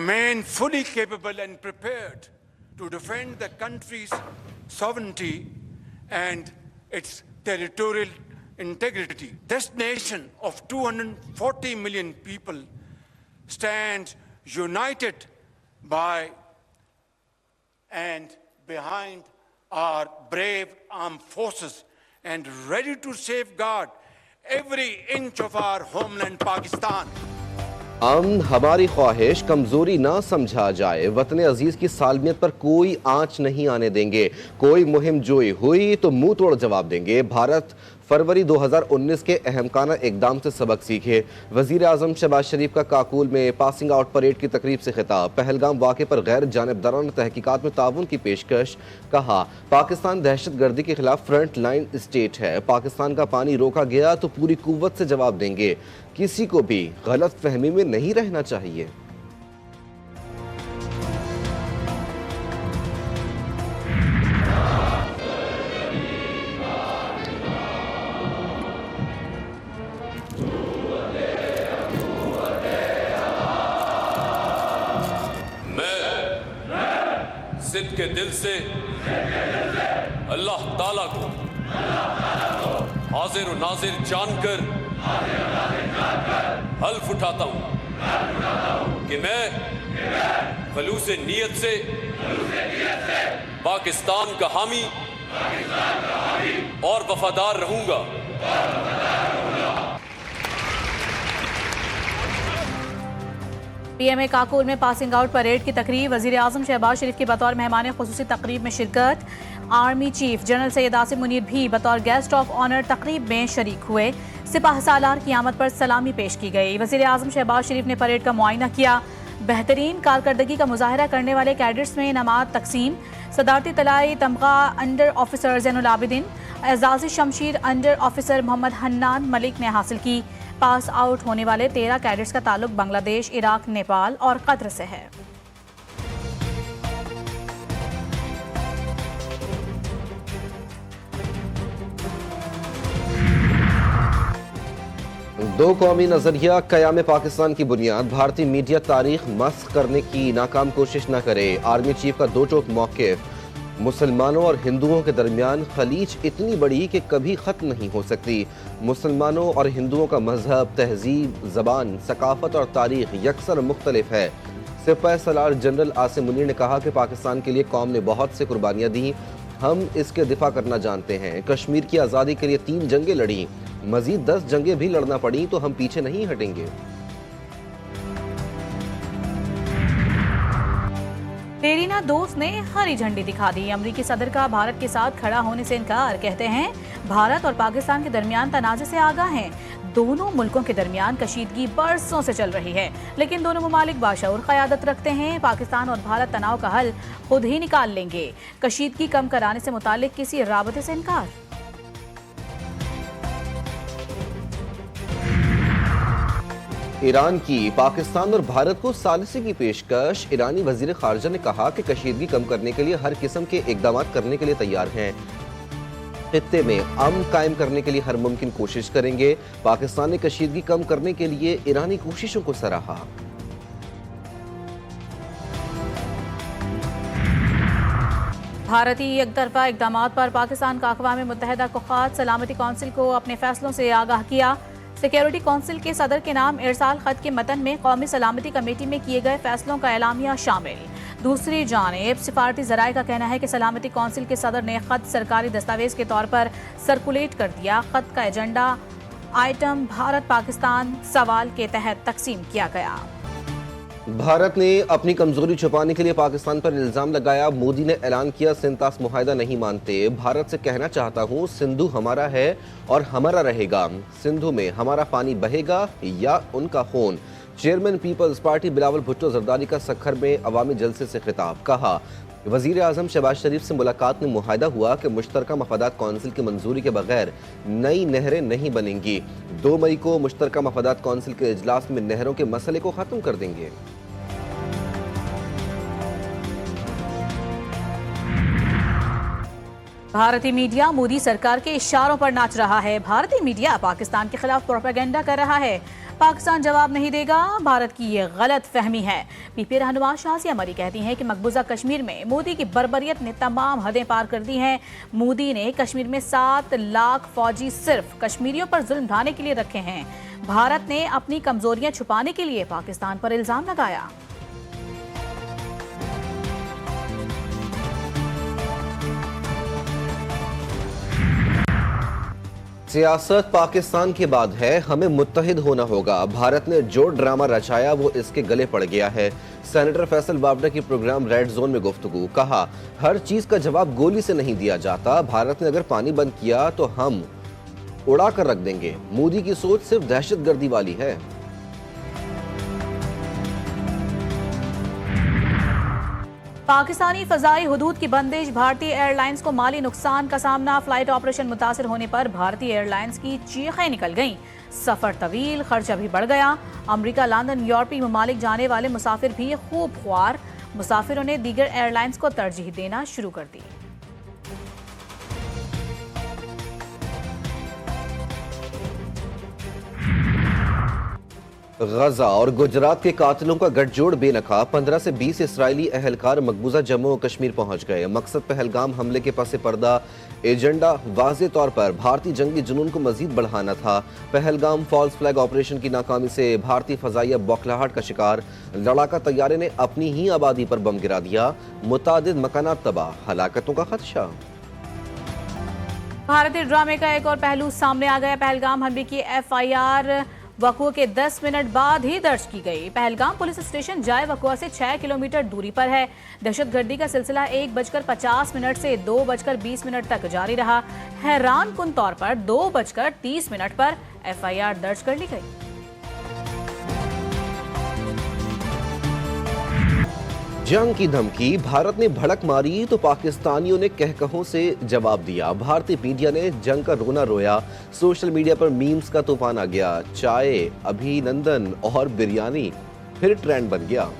remain fully capable and prepared to defend the country's sovereignty and its territorial integrity. This nation of 240 million people stands united by and behind our brave armed forces and ready to safeguard every inch of our homeland Pakistan. अमन हमारी ख्वाहिश, कमजोरी ना समझा जाए। वतन अजीज की सालमियत पर कोई आंच नहीं आने देंगे। कोई मुहिम जोई हुई तो मुंह तोड़ जवाब देंगे। भारत फरवरी 2019 के अहमकाना इकदाम से सबक सीखे। वजीर आजम शहबाज शरीफ का काकुल में पासिंग आउट परेड की तकरीब से खिताब। पहलगाम वाक़े पर गैर जानिबदाराना तहकीकात में ताउन की पेशकश। कहा, पाकिस्तान दहशत गर्दी के खिलाफ फ्रंट लाइन स्टेट है। पाकिस्तान का पानी रोका गया तो पूरी कुव्वत से जवाब देंगे। किसी को भी गलत फहमी में नहीं रहना चाहिए। सिद्ध के दिल से अल्लाह ताला को हाजिर और नाजिर जानकर हल्फ उठाता हूं कि मैं खलूस नीयत से पाकिस्तान का हामी और वफादार रहूंगा। पीएमए काकुल में पासिंग आउट परेड की तकरीब। वजीर आजम शहबाज शरीफ की बतौर मेहमान खुसूसी तकरीब में शिरकत। Army chief general Syed Asim Munir भी बतौर गेस्ट ऑफ ऑनर तकरीब में शरीक हुए। सिपाह सालार की आमद पर सलामी पेश की गई। वजीर आजम शहबाज शरीफ ने परेड का मुआयना किया। बेहतरीन कारकर्दगी का मुजाहरा करने वाले कैडेट्स में इनामात तकसीम। सदारती तलाई तमगा अंडर ऑफिसर जैनुल आबिदीन, एजाजी शमशीर अंडर ऑफिसर मोहम्मद हन्नान मलिक ने हासिल की। पास आउट होने वाले 13 कैडेट्स का ताल्लुक बांग्लादेश, इराक, नेपाल और कतर से है। दो कौमी नजरिया कयाम पाकिस्तान की बुनियाद। भारतीय मीडिया तारीख मस्ख करने की नाकाम कोशिश न करे। आर्मी चीफ का दो टोक मौक़िफ़। मुसलमानों और हिंदुओं के दरमियान खलीज इतनी बड़ी कि कभी ख़त्म नहीं हो सकती। मुसलमानों और हिंदुओं का मजहब, तहजीब, ज़बान, सकाफ़त और तारीख़ यकसर मुख्तलिफ है। सिपाह सालार जनरल आसिम मुनीर ने कहा कि पाकिस्तान के लिए कौम ने बहुत से कुर्बानियाँ दी। हम इसके दिफा करना जानते हैं। कश्मीर की आज़ादी के लिए 3 जंगें लड़ी, मजीद 10 जंगें भी लड़ना पड़ी तो हम पीछे नहीं हटेंगे। तेरीना दोस्त ने हरी झंडी दिखा दी। अमरीकी सदर का भारत के साथ खड़ा होने से इनकार। कहते हैं भारत और पाकिस्तान के दरमियान तनाज़े से आगाह हैं। दोनों मुल्कों के दरमियान कशीदगी बरसों से चल रही है, लेकिन दोनों ममालिक बाशऊर क़यादत रखते हैं। पाकिस्तान और भारत तनाव का हल खुद ही निकाल लेंगे। कशीदगी कम कराने से मुतालिक किसी राबते से इनकार। ईरान की पाकिस्तान और भारत को सालिसी की पेशकश। ईरानी वजीर खारजा ने कहा कि कशीदगी कम करने के लिए हर किस्म के इकदाम करने के लिए तैयार हैं। खित्ते में अमन कायम करने के लिए हर मुमकिन कोशिश करेंगे। पाकिस्तान ने कशीदगी कम करने के लिए ईरानी कोशिशों को सराहा। भारतीय एकतरफा इकदाम पर पाकिस्तान का अक़वाम मुत्तहिदा कुव्वात सलामती कौंसिल को अपने फैसलों से आगाह किया। सिक्योरिटी कौंसिल के सदर के नाम इरसाल खत के मतन में कौमी सलामती कमेटी में किए गए फैसलों का एलामिया शामिल। दूसरी जानिब सिफारती ज़राए का कहना है कि सलामती कौंसिल के सदर ने खत सरकारी दस्तावेज के तौर पर सर्कुलेट कर दिया। खत का एजेंडा आइटम भारत पाकिस्तान सवाल के तहत तकसीम किया गया। भारत ने अपनी कमजोरी छुपाने के लिए पाकिस्तान पर इल्जाम लगाया। मोदी ने ऐलान किया सिंतास मुआहदा नहीं मानते। भारत से कहना चाहता हूँ सिंधु हमारा है और हमारा रहेगा। सिंधु में हमारा पानी बहेगा या उनका खून। चेयरमैन पीपल्स पार्टी बिलावल भुट्टो जरदारी का सखर में अवामी जलसे से खिताब। कहा, वजीर आजम शहबाज शरीफ से मुलाकात में मुआहदा हुआ कि मुश्तरका मफादात कौंसिल की मंजूरी के बगैर नई नहरें नहीं बनेंगी। 2 मई को मुश्तरका मफादात कौंसिल के इजलास में नहरों के मसले को ख़त्म कर देंगे। भारतीय मीडिया मोदी सरकार के इशारों पर नाच रहा है। भारतीय मीडिया पाकिस्तान के खिलाफ प्रोपेगेंडा कर रहा है। पाकिस्तान जवाब नहीं देगा, भारत की ये गलत फहमी है। पीपी रहनुमा शाजिया मरी कहती हैं कि मकबूजा कश्मीर में मोदी की बर्बरियत ने तमाम हदें पार कर दी हैं। मोदी ने कश्मीर में 7 लाख फौजी सिर्फ कश्मीरियों पर जुल्म ढाने के लिए रखे हैं। भारत ने अपनी कमजोरियां छुपाने के लिए पाकिस्तान पर इल्जाम लगाया। सियासत पाकिस्तान के बाद है, हमें मुत्तहिद होना होगा। भारत ने जो ड्रामा रचाया वो इसके गले पड़ गया है। सेनेटर फैसल बावड़ा की प्रोग्राम रेड जोन में गुफ्तगू, कहा हर चीज का जवाब गोली से नहीं दिया जाता। भारत ने अगर पानी बंद किया तो हम उड़ा कर रख देंगे। मोदी की सोच सिर्फ दहशतगर्दी वाली है। पाकिस्तानी फजाई हुदूद की बंदिश, भारतीय एयरलाइंस को माली नुकसान का सामना। फ्लाइट ऑपरेशन मुतासिर होने पर भारतीय एयरलाइंस की चीखें निकल गईं। सफर तवील, खर्चा भी बढ़ गया। अमेरिका, लंदन, यूरोपीय ममालिक जाने वाले मुसाफिर भी खूब ख्वार। मुसाफिरों ने दीगर एयरलाइंस को तरजीह देना शुरू कर दी। गजा और गुजरात के कातिलों का गठजोड़ बेनकाब। 15 से 20 इस्राएली अहलकार मकबूजा जम्मू और कश्मीर पहुंच गए। मकसद पहलगाम हमले के पस पर्दा एजेंडा वाज़े तौर पर भारतीय जंगी जुनून को मजीद बढ़ाना था। पहलगाम फॉल्स फ्लैग ऑपरेशन की नाकामी से भारतीय फजाइया बौखलाहट का शिकार। लड़ाका तैयारे ने अपनी ही आबादी पर बम गिरा दिया। मुतादिद मकानात तबाह, हलाकतों का खदशा। भारतीय ड्रामे का एक और पहलू सामने आ गया। पहलगाम हमले की FIR वकुआ के 10 मिनट बाद ही दर्ज की गई। पहलगाम पुलिस स्टेशन जाए वकुआ से 6 किलोमीटर दूरी पर है। दहशतगर्दी का सिलसिला 1:50 से 2:20 तक जारी रहा। हैरान कुन तौर पर 2:30 पर FIR दर्ज कर ली गई। जंग की धमकी, भारत ने भड़क मारी तो पाकिस्तानियों ने कहकहों से जवाब दिया। भारतीय मीडिया ने जंग का रोना रोया। सोशल मीडिया पर मीम्स का तूफान आ गया। चाय, अभिनंदन और बिरयानी फिर ट्रेंड बन गया।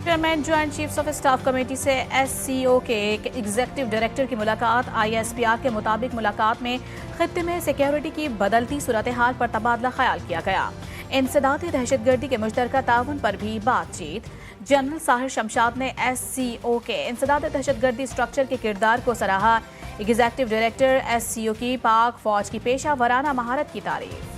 Chairman joint chiefs of staff committee से SCO के एग्जीक्यूटिव डायरेक्टर की मुलाकात। ISPR के मुताबिक मुलाकात में खित्ते में सिक्योरिटी की बदलती सूरत हाल पर तबादला ख्याल किया गया। इंसदादी दहशतगर्दी के मुश्तरका ताउन पर भी बातचीत। जनरल साहिर शमशाद ने SCO के इंसदादी दहशतगर्दी स्ट्रक्चर के किरदार को सराहा। एग्जीक्यूटिव डायरेक्टर SCO की पाक फौज की पेशा वराना महारत की तारीफ।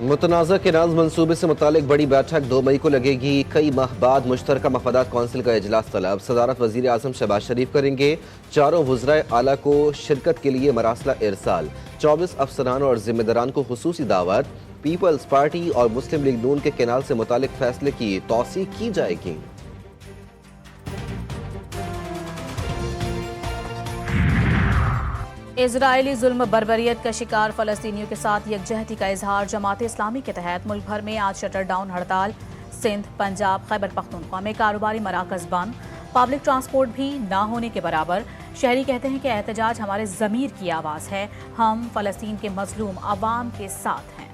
मुतनाज़ा केनाज मंसूबे से मुतालिक बड़ी बैठक 2 मई को लगेगी। कई माह बाद मुश्तरका मफादात कौंसिल का इजलास तलब। सदारत वज़ीर आज़म शहबाज शरीफ करेंगे। चारों वज़राए आला को शिरकत के लिए मरासला इरसाल। 24 अफसरान और जिम्मेदारान को खुसूसी दावत। पीपल्स पार्टी और मुस्लिम लीग नून के केनाल से मुतालिक फैसले की तौसीक की जाएगी। इजरायली जुल्म बर्बरियत का शिकार फलस्तीनियों के साथ यकजहती का इजहार। जमात इस्लामी के तहत मुल्क भर में आज शटर डाउन हड़ताल। सिंध, पंजाब, खैबर पख्तूनख्वा में कारोबारी मराकज बंद। पब्लिक ट्रांसपोर्ट भी ना होने के बराबर। शहरी कहते हैं कि एहतजाज हमारे ज़मीर की आवाज़ है। हम फलस्तीन के मजलूम अवाम के साथ हैं।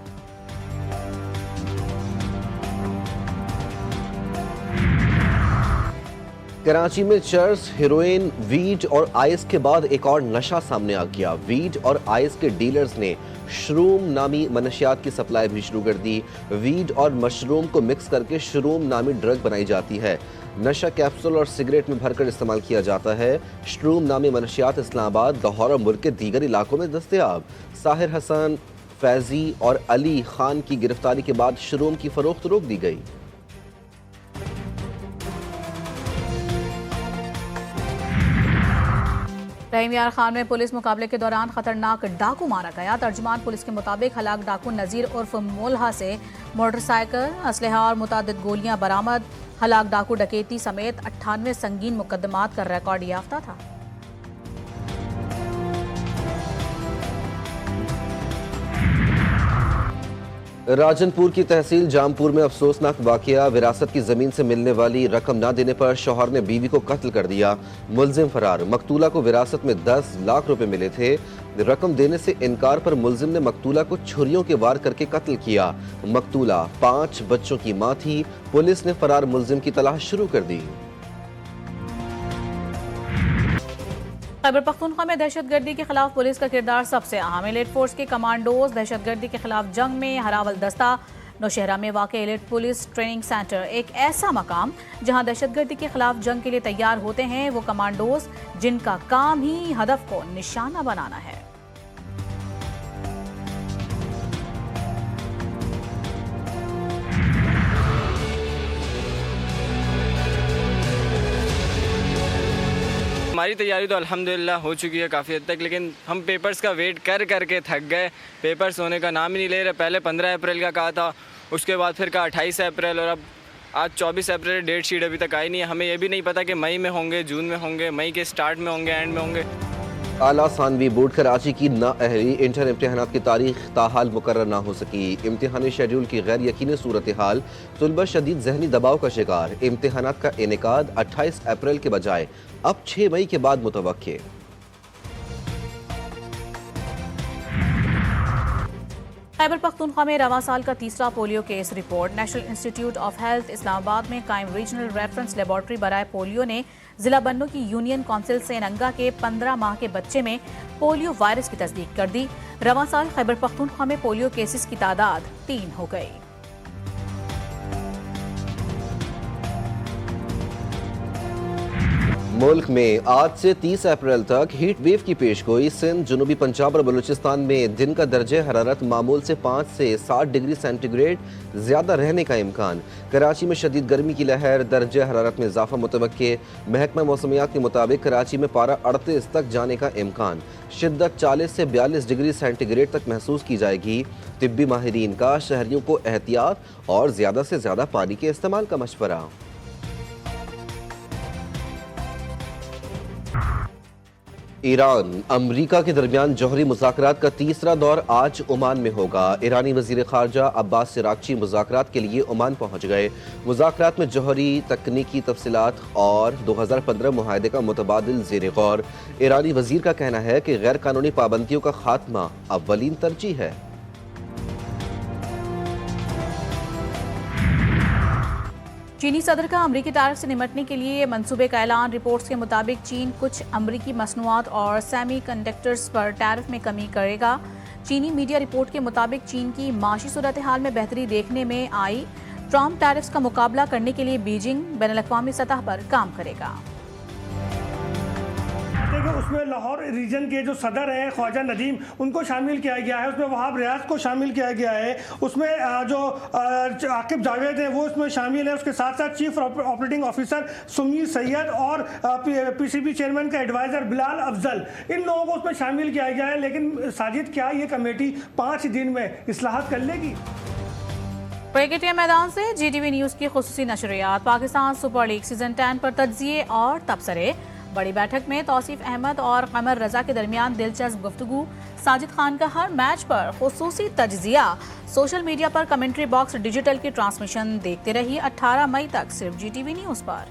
कराची में चर्स, हेरोइन, वीड और आइस के बाद एक और नशा सामने आ गया। वीड और आइस के डीलर्स ने शरूम नामी मनशियात की सप्लाई भी शुरू कर दी। वीड और मशरूम को मिक्स करके शरूम नामी ड्रग बनाई जाती है। नशा कैप्सूल और सिगरेट में भरकर इस्तेमाल किया जाता है। शरूम नामी मनशियात इस्लामाबाद, लाहौर और मुल्क के दीगर इलाकों में दस्तयाब। साहिर हसन, फैजी और अली खान की गिरफ्तारी के बाद शरूम की फरोख्त रोक दी गई। रहीम यार खान में पुलिस मुकाबले के दौरान खतरनाक डाकू मारा गया। तर्जुमान पुलिस के मुताबिक हलाक डाकू नज़ीर उर्फ मोल्हा से मोटरसाइकिल, असलहा और मुतादिद गोलियां बरामद। हलाक डाकू डकैती समेत 98 संगीन मुकदमात का रिकॉर्ड याफ्ता था। राजनपुर की तहसील जामपुर में अफसोसनाक वाकया। विरासत की जमीन से मिलने वाली रकम न देने पर शौहर ने बीवी को कत्ल कर दिया। मुलजिम फरार। मकतूला को विरासत में 10 लाख रुपए मिले थे। रकम देने से इनकार पर मुलजिम ने मकतूला को छुरियों के वार करके कत्ल किया। मकतूला 5 बच्चों की मां थी। पुलिस ने फरार मुलजिम की तलाश शुरू कर दी। खैबर पख्तूनख्वा में दहशतगर्दी के खिलाफ पुलिस का किरदार सबसे अहम। एलिट फोर्स के कमांडोज दहशतगर्दी के खिलाफ जंग में हरावल दस्ता। नौशहरा में वाक़ एलिट पुलिस ट्रेनिंग सेंटर एक ऐसा मकाम जहां दहशतगर्दी के खिलाफ जंग के लिए तैयार होते हैं वो कमांडोज जिनका काम ही हदफ को निशाना बनाना है। हमारी तैयारी तो अल्हम्दुलिल्लाह हो चुकी है काफ़ी हद तक, लेकिन हम पेपर्स का वेट कर करके थक गए। पेपर्स होने का नाम ही नहीं ले रहे। पहले 15 अप्रैल का कहा था, उसके बाद फिर कहा 28 अप्रैल, और अब आज 24 अप्रैल डेट शीट अभी तक आई नहीं है। हमें ये भी नहीं पता कि मई में होंगे, जून में होंगे, मई के स्टार्ट में होंगे, एंड में होंगे। आला सानवी बोर्ड कराची की नाअहली इंटर इम्तिहानात की तारीख ताहाल मुकर्रर ना हो सकी। इम्तिहानी शेड्यूल की गैर यकीनी सूरत हाल। तुलबा शदीद जहनी दबाव का शिकार। इम्तिहानात का इनेकाद 28 अप्रैल के बजाय अब 6 मई के बाद मुतवक्के। खैबर पख्तूनख्वा में रवां साल का तीसरा polio case report. National institute of health Islamabad में कायम रीजनल रेफरेंस लेबॉर्ट्री बराए पोलियो ने जिला बन्नू की यूनियन काउंसिल से नंगा के 15 माह के बच्चे में पोलियो वायरस की तस्दीक कर दी। रवां साल खैबर पख्तूनख्वा में पोलियो केसेस की तादाद 3 हो गई। मुल्क में आज से 30 अप्रैल तक हीट वेव की पेशगोई। सिंध, जनूबी पंजाब और बलूचिस्तान में दिन का दर्जे हरारत मामूल से 5 से 7 डिग्री सेंटीग्रेड ज्यादा रहने का इम्कान। कराची में शदीद गर्मी की लहर। दर्जे हरारत में इजाफा मुतवक्के। महकमा मौसमियात के मुताबिक कराची में पारा 38 तक जाने का इम्कान। शिद्दत 40 से 42 डिग्री सेंटीग्रेड तक महसूस की जाएगी। तिब्बी माहिरीन का शहरियों को एहतियात और ज्यादा से ज्यादा पानी के इस्तेमाल का मशवरा। ईरान अमरीका के दरमियान जौहरी मुज़ाकरात का तीसरा दौर आज ओमान में होगा। ईरानी वज़ीर ख़ारजा अब्बास सिरागची मुज़ाकरात के लिए ओमान पहुँच गए। मुज़ाकरात में जौहरी तकनीकी तफसीलात और 2015 मुआहदे का मुतबादिल ज़ेर गौर। ईरानी वज़ीर का कहना है कि गैर कानूनी पाबंदियों का खात्मा अव्वलीन तरजीह है। चीनी सदर का अमरीकी तारीफ से निपटने के लिए मंसूबे का ऐलान। रिपोर्ट्स के मुताबिक चीन कुछ अमरीकी मसनूआत और सेमी कंडक्टर्स पर टैरिफ में कमी करेगा। चीनी मीडिया रिपोर्ट के मुताबिक चीन की माशी सूरत हाल में बेहतरी देखने में आई। ट्रम्प टैरिफ्स का मुकाबला करने के लिए बीजिंग बैनुल-अक़वामी सतह पर काम करेगा। उसमें लाहौर रीजन के जो सदर हैं ख्वाजा नदीम, उनको शामिल किया गया है। उसमें वहाब रियाज को शामिल किया गया है। उसमें जो आकिब जावेद हैं वो उसमें शामिल है। उसके साथ साथ chief operating officer Sumair Syed और पीसीबी चेयरमैन का एडवाइजर बिलाल अफजल, इन लोगों को उसमें शामिल किया गया है। लेकिन साजिद, क्या ये कमेटी 5 दिन में इस्लाहत कर लेगी? क्रिकेट के मैदान से GTV न्यूज़ की खुसूसी नशरियात। पाकिस्तान सुपर लीग सीजन 10 पर तज्जिए और तबसरे। बड़ी बैठक में तौसीफ अहमद और कमर रजा के दरमियान दिलचस्प गुफ्तगू। साजिद खान का हर मैच पर खुसूसी तज्जिया। सोशल मीडिया पर कमेंट्री बॉक्स डिजिटल की ट्रांसमिशन देखते रहिए 18 मई तक सिर्फ GTV न्यूज़ पर।